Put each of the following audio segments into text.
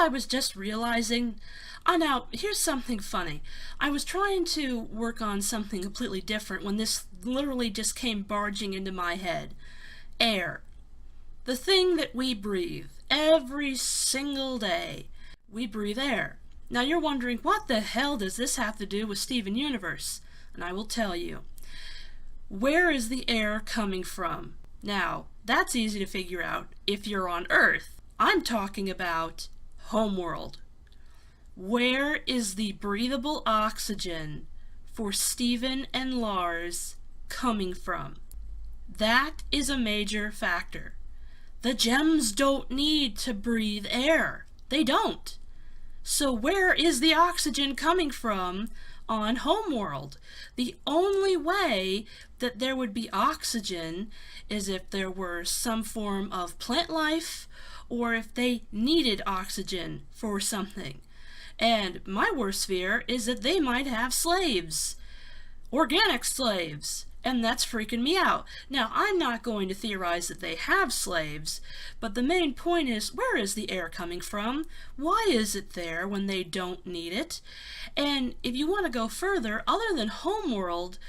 I was just realizing? Now, here's something funny. I was trying to work on something completely different when this literally just came barging into my head. Air. The thing that we breathe every single day. We breathe air. Now you're wondering, what the hell does this have to do with Steven Universe? And I will tell you. Where is the air coming from? Now, that's easy to figure out if you're on Earth. I'm talking about Homeworld. Where is the breathable oxygen for Steven and Lars coming from? That is a major factor. The gems don't need to breathe air. They don't. So where is the oxygen coming from on Homeworld? The only way that there would be oxygen is if there were some form of plant life or if they needed oxygen for something. And my worst fear is that they might have slaves. Organic slaves. And that's freaking me out. Now, I'm not going to theorize that they have slaves, but the main point is, where is the air coming from? Why is it there when they don't need it? And if you want to go further, other than Homeworld,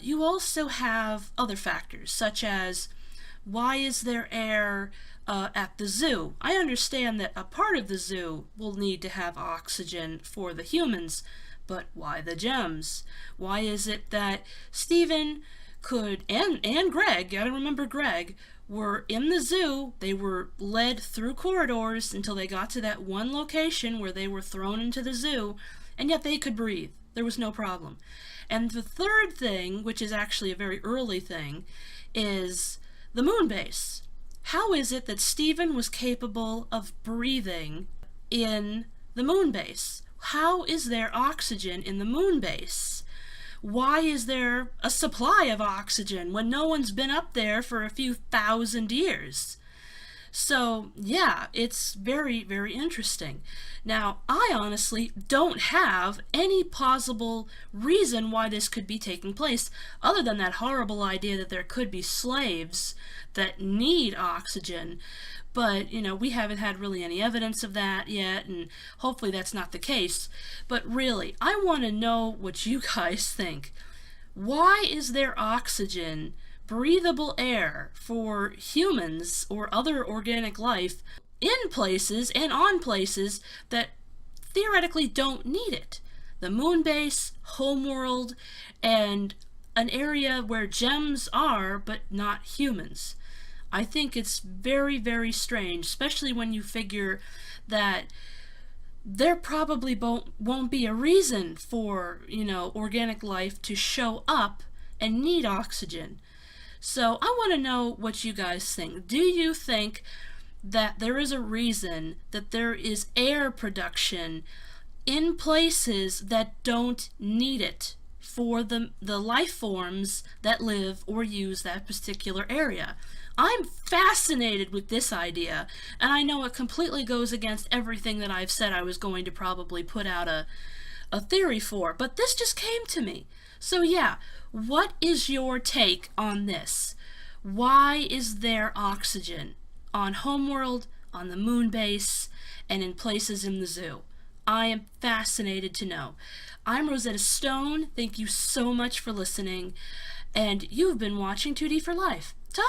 you also have other factors, such as, why is there air at the zoo? I understand that a part of the zoo will need to have oxygen for the humans, but why the gems? Why is it that Steven could, and Greg, gotta remember Greg, were in the zoo, they were led through corridors until they got to that one location where they were thrown into the zoo, and yet they could breathe. There was no problem. And the third thing, which is actually a very early thing, is the moon base. How is it that Steven was capable of breathing in the moon base? How is there oxygen in the moon base? Why is there a supply of oxygen when no one's been up there for a few thousand years? So, yeah, it's very, very interesting. Now, I honestly don't have any plausible reason why this could be taking place, other than that horrible idea that there could be slaves that need oxygen. But, we haven't had really any evidence of that yet, and hopefully that's not the case. But really, I want to know what you guys think. Why is there oxygen, breathable air, for humans or other organic life in places and on places that theoretically don't need it? The moon base, Homeworld, and an area where gems are, but not humans. I think it's very, very strange, especially when you figure that there probably won't be a reason for, organic life to show up and need oxygen. So I want to know what you guys think. Do you think that there is a reason that there is air production in places that don't need it for the life forms that live or use that particular area? I'm fascinated with this idea, and I know it completely goes against everything that I've said I was going to probably put out a theory for, but this just came to me. So yeah, what is your take on this? Why is there oxygen on Homeworld, on the moon base, and in places in the zoo? I am fascinated to know. I'm Rosetta Stone. Thank you so much for listening, and you've been watching 2D for Life. Ta!